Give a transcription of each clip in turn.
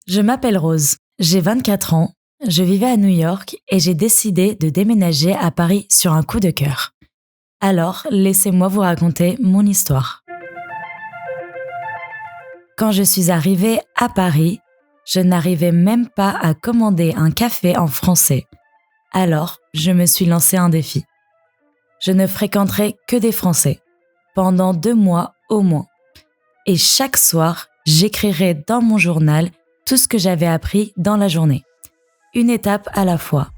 Je m'appelle Rose, j'ai 24 ans, je vivais à New York et j'ai décidé de déménager à Paris sur un coup de cœur. Alors, laissez-moi vous raconter mon histoire. Quand je suis arrivée à Paris, je n'arrivais même pas à commander un café en français. Alors, je me suis lancé un défi. Je ne fréquenterai que des Français, pendant 2 mois au moins. Et chaque soir, j'écrirai dans mon journal tout ce que j'avais appris dans la journée. Une étape à la fois.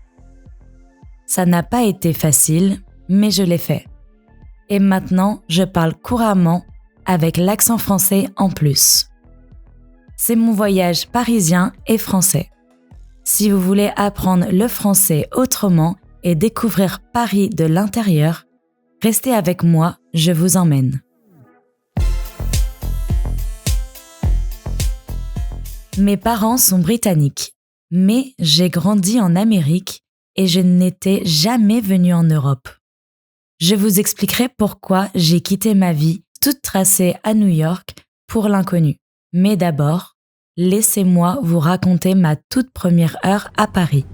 Ça n'a pas été facile, mais je l'ai fait. Et maintenant, je parle couramment avec l'accent français en plus. C'est mon voyage parisien et français. Si vous voulez apprendre le français autrement et découvrir Paris de l'intérieur, restez avec moi, je vous emmène. Mes parents sont britanniques, mais j'ai grandi en Amérique et je n'étais jamais venue en Europe. Je vous expliquerai pourquoi j'ai quitté ma vie toute tracée à New York pour l'inconnu. Mais d'abord, laissez-moi vous raconter ma toute première heure à Paris.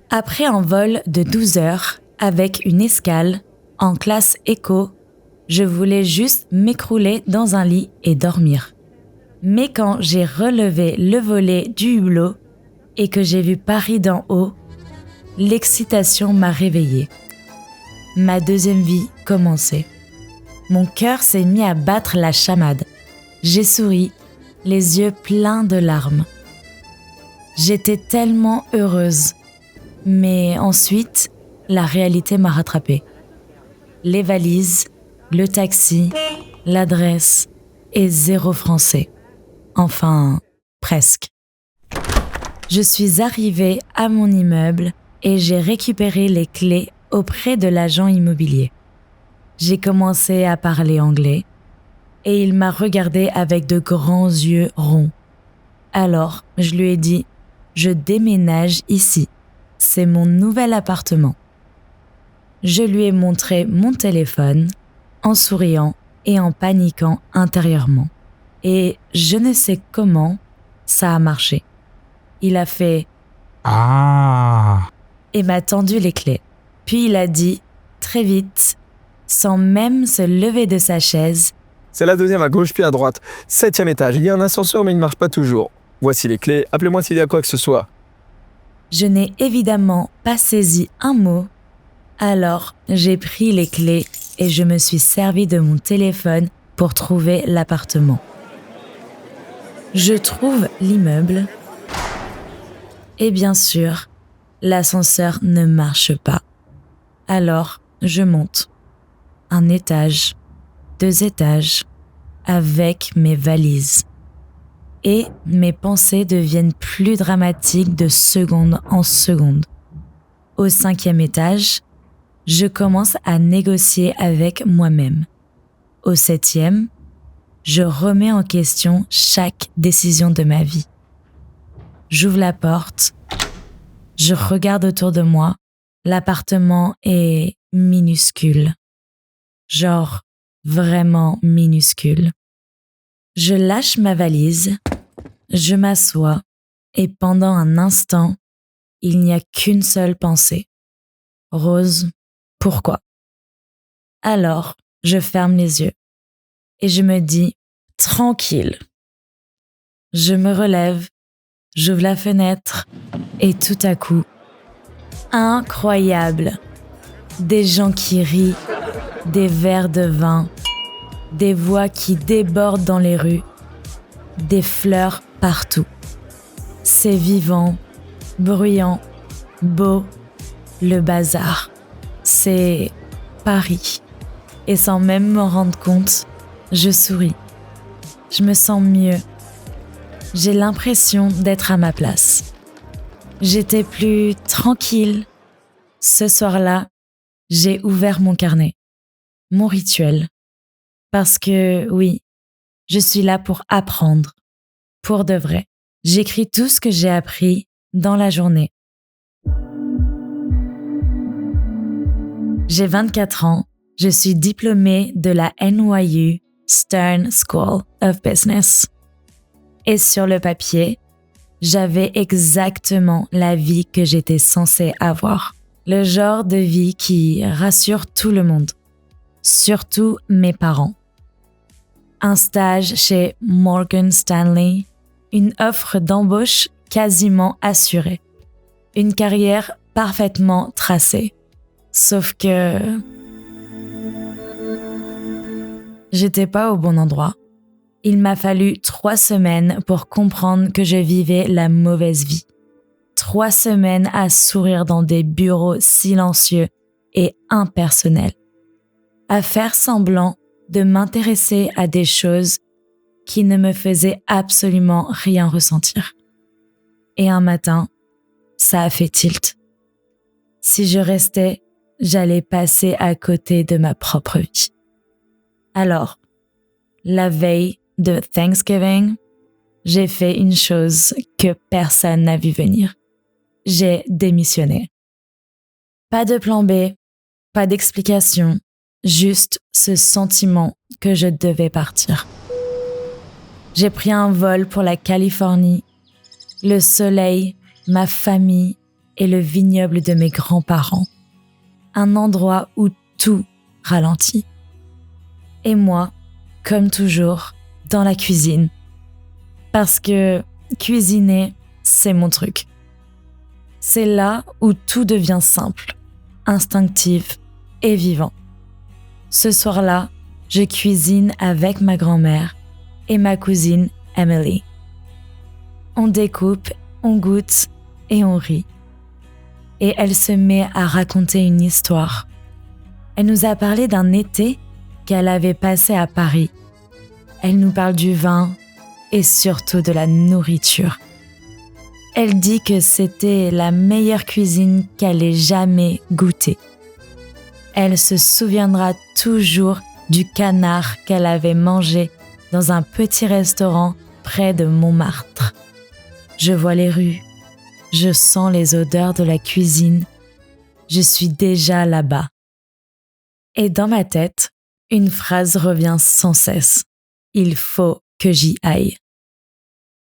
Après un vol de 12 heures, avec une escale, en classe éco, je voulais juste m'écrouler dans un lit et dormir. Mais quand j'ai relevé le volet du hublot et que j'ai vu Paris d'en haut, l'excitation m'a réveillée. Ma deuxième vie commençait. Mon cœur s'est mis à battre la chamade. J'ai souri, les yeux pleins de larmes. J'étais tellement heureuse. Mais ensuite, la réalité m'a rattrapée. Les valises, le taxi, l'adresse et 0 français. Enfin, presque. Je suis arrivée à mon immeuble et j'ai récupéré les clés auprès de l'agent immobilier. J'ai commencé à parler anglais et il m'a regardée avec de grands yeux ronds. Alors, je lui ai dit « Je déménage ici. C'est mon nouvel appartement. » Je lui ai montré mon téléphone en souriant et en paniquant intérieurement. Et je ne sais comment, ça a marché. Il a fait « Ah !» et m'a tendu les clés. Puis il a dit, très vite, sans même se lever de sa chaise, « C'est la deuxième à gauche puis à droite. 7e étage. Il y a un ascenseur mais il ne marche pas toujours. Voici les clés. Appelez-moi s'il y a quoi que ce soit. » Je n'ai évidemment pas saisi un mot. Alors, j'ai pris les clés et je me suis servi de mon téléphone pour trouver l'appartement. Je trouve l'immeuble et bien sûr, l'ascenseur ne marche pas. Alors, je monte. 1 étage, 2 étages, avec mes valises. Et mes pensées deviennent plus dramatiques de seconde en seconde. Au 5e étage, je commence à négocier avec moi-même. Au 7e, je remets en question chaque décision de ma vie. J'ouvre la porte, je regarde autour de moi, l'appartement est minuscule. Genre vraiment minuscule. Je lâche ma valise, je m'assois et pendant un instant, il n'y a qu'une seule pensée. Rose, pourquoi ? Alors, je ferme les yeux et je me dis « tranquille ». Je me relève, j'ouvre la fenêtre et tout à coup, incroyable, des gens qui rient, des verres de vin, des voix qui débordent dans les rues, des fleurs partout. C'est vivant, bruyant, beau, le bazar. C'est Paris. Et sans même m'en rendre compte, je souris. Je me sens mieux. J'ai l'impression d'être à ma place. J'étais plus tranquille. Ce soir-là, j'ai ouvert mon carnet, mon rituel. Parce que, oui, je suis là pour apprendre, pour de vrai. J'écris tout ce que j'ai appris dans la journée. J'ai 24 ans, je suis diplômée de la NYU Stern School of Business. Et sur le papier, j'avais exactement la vie que j'étais censée avoir. Le genre de vie qui rassure tout le monde, surtout mes parents. Un stage chez Morgan Stanley, une offre d'embauche quasiment assurée, une carrière parfaitement tracée. Sauf que j'étais pas au bon endroit. Il m'a fallu 3 semaines pour comprendre que je vivais la mauvaise vie. 3 semaines à sourire dans des bureaux silencieux et impersonnels. À faire semblant de m'intéresser à des choses qui ne me faisaient absolument rien ressentir. Et un matin, ça a fait tilt. Si je restais, j'allais passer à côté de ma propre vie. Alors, la veille de Thanksgiving, j'ai fait une chose que personne n'a vu venir. J'ai démissionné. Pas de plan B, pas d'explication, juste ce sentiment que je devais partir. J'ai pris un vol pour la Californie, le soleil, ma famille et le vignoble de mes grands-parents. Un endroit où tout ralentit. Et moi, comme toujours, dans la cuisine. Parce que cuisiner, c'est mon truc. C'est là où tout devient simple, instinctif et vivant. Ce soir-là, je cuisine avec ma grand-mère et ma cousine Emily. On découpe, on goûte et on rit. Et elle se met à raconter une histoire. Elle nous a parlé d'un été qu'elle avait passé à Paris. Elle nous parle du vin et surtout de la nourriture. Elle dit que c'était la meilleure cuisine qu'elle ait jamais goûtée. Elle se souviendra toujours du canard qu'elle avait mangé dans un petit restaurant près de Montmartre. Je vois les rues, je sens les odeurs de la cuisine, je suis déjà là-bas. Et dans ma tête, une phrase revient sans cesse. Il faut que j'y aille.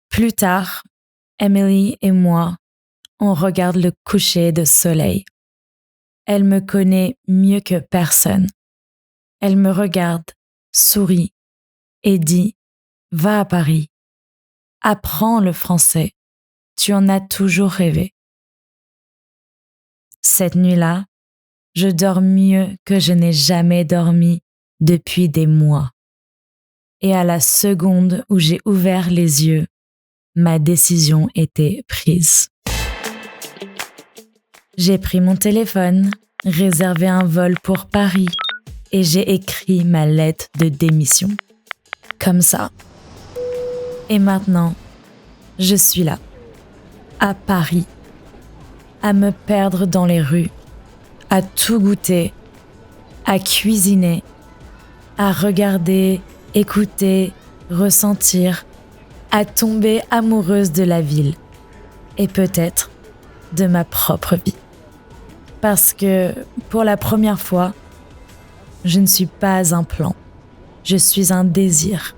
Plus tard, Emily et moi, on regarde le coucher de soleil. Elle me connaît mieux que personne. Elle me regarde, sourit et dit « Va à Paris. Apprends le français. Tu en as toujours rêvé. » Cette nuit-là, je dors mieux que je n'ai jamais dormi depuis des mois. Et à la seconde où j'ai ouvert les yeux, ma décision était prise. J'ai pris mon téléphone, réservé un vol pour Paris et j'ai écrit ma lettre de démission. Comme ça. Et maintenant, je suis là, à Paris, à me perdre dans les rues, à tout goûter, à cuisiner, à regarder, écouter, ressentir, à tomber amoureuse de la ville et peut-être de ma propre vie. Parce que, pour la première fois, je ne suis pas un plan, je suis un désir.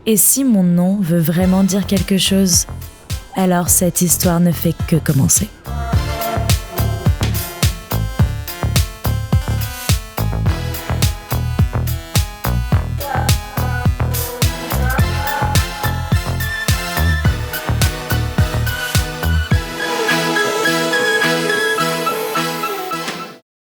Et si mon nom veut vraiment dire quelque chose, alors cette histoire ne fait que commencer.